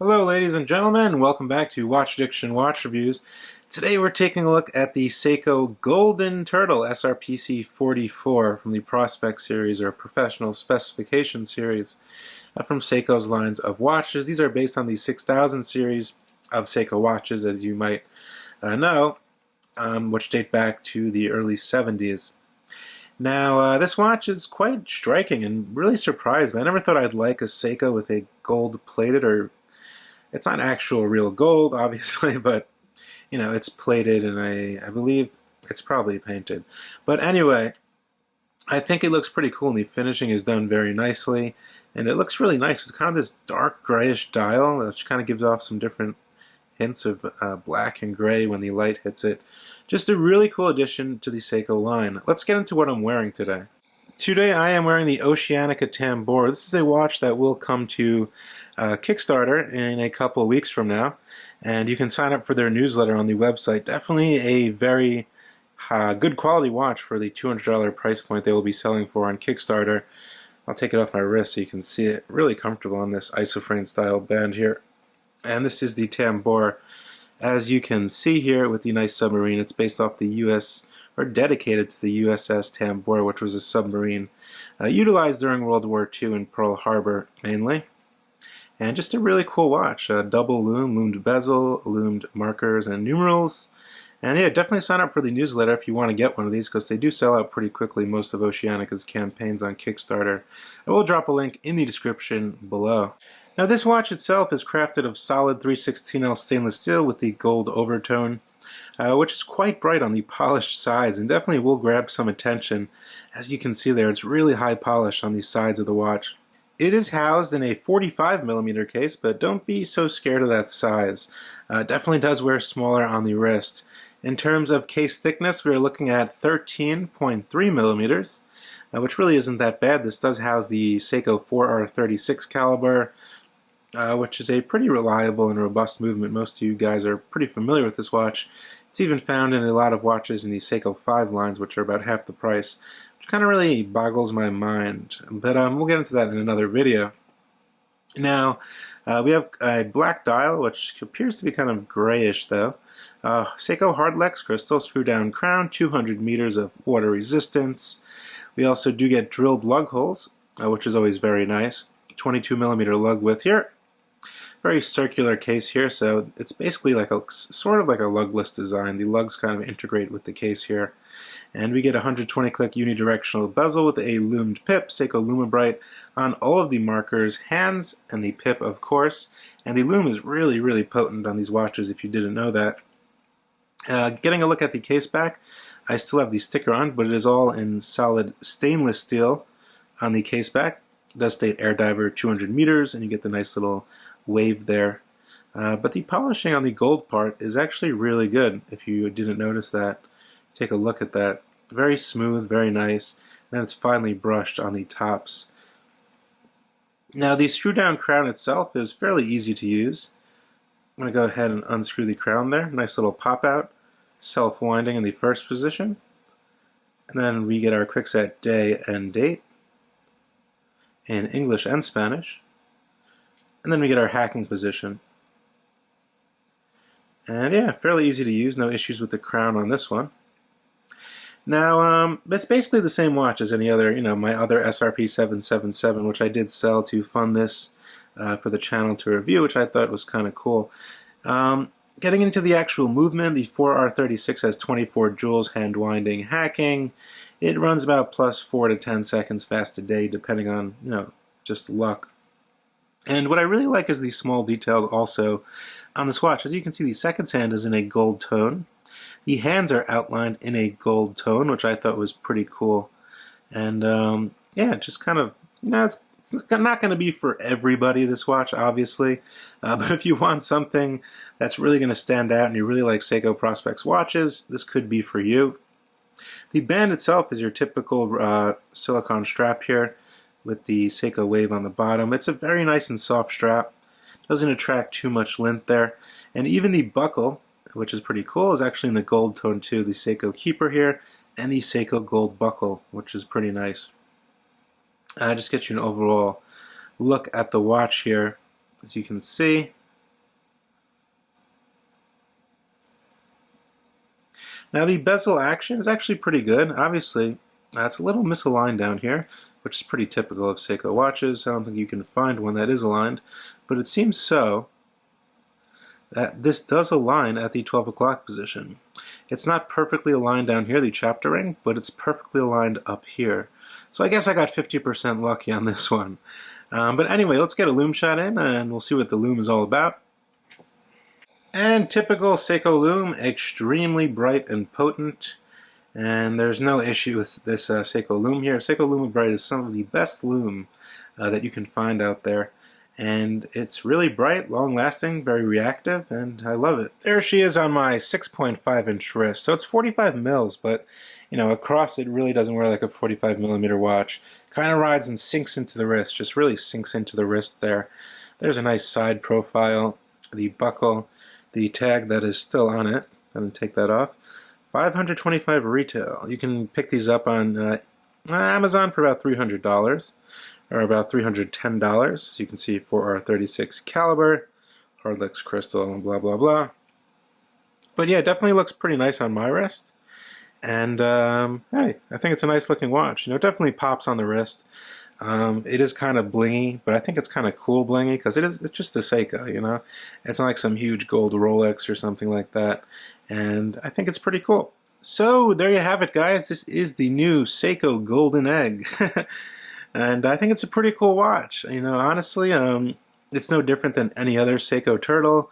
Hello ladies and gentlemen, welcome back to Watch Addiction Watch Reviews. Today we're taking a look at the Seiko Golden Turtle SRPC44 from the Prospect series or Professional Specification series from Seiko's lines of watches. These are based on the 6000 series of Seiko watches, as you might know, which date back to the early 70s. Now, this watch is quite striking and really surprised me. I never thought I'd like a Seiko with a gold-plated, or it's not actual real gold, obviously, but, you know, it's plated and I believe it's probably painted. But anyway, I think it looks pretty cool and the finishing is done very nicely. And it looks really nice. It's kind of this dark grayish dial, which kind of gives off some different hints of black and gray when the light hits it. Just a really cool addition to the Seiko line. Let's get into what I'm wearing today. Today I am wearing the Oceania Tambora. This is a watch that will come to Kickstarter in a couple of weeks from now, and you can sign up for their newsletter on the website. Definitely a very good quality watch for the $200 price point they will be selling for on Kickstarter. I'll take it off my wrist so you can see it. Really comfortable on this isofrane style band here. And this is the Tambora. As you can see here with the nice submarine, it's based off the US, or dedicated to the USS Tambora, which was a submarine utilized during World War II in Pearl Harbor mainly. And just a really cool watch. Double loomed bezel, loomed markers and numerals. And yeah, definitely sign up for the newsletter if you want to get one of these, because they do sell out pretty quickly, most of Oceania's campaigns on Kickstarter. I will drop a link in the description below. Now this watch itself is crafted of solid 316L stainless steel with the gold overtone, which is quite bright on the polished sides and definitely will grab some attention. As you can see there, it's really high polish on the sides of the watch. It is housed in a 45mm case, but don't be so scared of that size. It definitely does wear smaller on the wrist. In terms of case thickness, we are looking at 13.3mm, which really isn't that bad. This does house the Seiko 4R36 caliber, which is a pretty reliable and robust movement. Most of you guys are pretty familiar with this watch. It's even found in a lot of watches in the Seiko 5 lines, which are about half the price, which kind of really boggles my mind. But we'll get into that in another video. Now, we have a black dial, which appears to be kind of grayish though. Seiko Hardlex crystal screw-down crown, 200 meters of water resistance. We also do get drilled lug holes, which is always very nice. 22mm lug width here. Very circular case here, so it's basically like a sort of like a lugless design. The lugs kind of integrate with the case here. And we get a 120 click unidirectional bezel with a loomed pip, Seiko Lume Bright, on all of the markers, hands, and the pip of course. And the lume is really, really potent on these watches if you didn't know that. Getting a look at the case back, I still have the sticker on, but it is all in solid stainless steel on the case back. It does state air diver 200 meters, and you get the nice little wave there. But the polishing on the gold part is actually really good, if you didn't notice that. Take a look at that. Very smooth, very nice. Then it's finely brushed on the tops. Now the screw down crown itself is fairly easy to use. I'm going to go ahead and unscrew the crown there. Nice little pop out. Self-winding in the first position. And then we get our quickset day and date in English and Spanish. And then we get our hacking position. And yeah, fairly easy to use, no issues with the crown on this one. Now, it's basically the same watch as any other, my other SRP777, which I did sell to fund this for the channel to review, which I thought was kind of cool. Getting into the actual movement, the 4R36 has 24 joules hand winding hacking. It runs about plus 4 to 10 seconds fast a day, depending on, just luck. And what I really like is these small details also on this watch. As you can see, the seconds hand is in a gold tone. The hands are outlined in a gold tone, which I thought was pretty cool. And yeah, just kind of, it's not going to be for everybody, this watch, obviously. But if you want something that's really going to stand out and you really like Seiko Prospects watches, this could be for you. The band itself is your typical silicone strap here with the Seiko wave on the bottom. It's a very nice and soft strap. Doesn't attract too much lint there. And even the buckle, which is pretty cool, is actually in the gold tone too. The Seiko keeper here and the Seiko gold buckle, which is pretty nice. Just get you an overall look at the watch here. As you can see, Now the bezel action is actually pretty good. Obviously, it's a little misaligned down here, which is pretty typical of Seiko watches. I don't think you can find one that is aligned, but it seems so that this does align at the 12 o'clock position. It's not perfectly aligned down here, the chapter ring, but it's perfectly aligned up here. So I guess I got 50% lucky on this one. But anyway, let's get a lume shot in and we'll see what the lume is all about. And typical Seiko lume, extremely bright and potent. And there's no issue with this Seiko lume here. Seiko Lume Bright is some of the best lume that you can find out there. And it's really bright, long-lasting, very reactive, and I love it. There she is on my 6.5-inch wrist. So it's 45 mils, but you know, across it really doesn't wear like a 45mm watch. Kind of rides and sinks into the wrist, just really sinks into the wrist there. There's a nice side profile, the buckle, the tag that is still on it. I'm going to take that off. $525 retail. You can pick these up on Amazon for about $300. Or about $310, as you can see, for our 36 caliber, Hardlex crystal, and blah blah blah. But yeah, it definitely looks pretty nice on my wrist. And hey, I think it's a nice looking watch. You know, it definitely pops on the wrist. It is kind of blingy, but I think it's kind of cool blingy because it's just a Seiko, you know. It's not like some huge gold Rolex or something like that. And I think it's pretty cool. So there you have it, guys. This is the new Seiko Golden Egg. And I think it's a pretty cool watch. You know, honestly, it's no different than any other Seiko Turtle,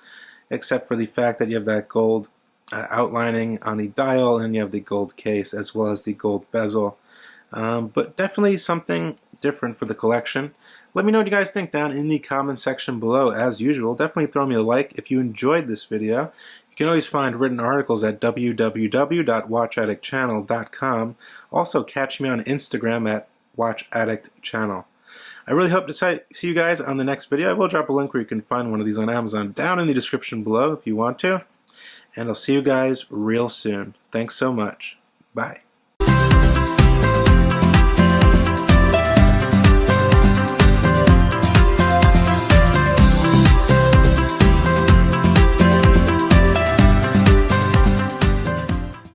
except for the fact that you have that gold outlining on the dial, and you have the gold case as well as the gold bezel. But definitely something different for the collection. Let me know what you guys think down in the comment section below. As usual, definitely throw me a like if you enjoyed this video. You can always find written articles at www.watchaddictchannel.com. Also, catch me on Instagram at Watch Addict Channel. I really hope to see you guys on the next video. I will drop a link where you can find one of these on Amazon down in the description below if you want to. And I'll see you guys real soon. Thanks so much. Bye.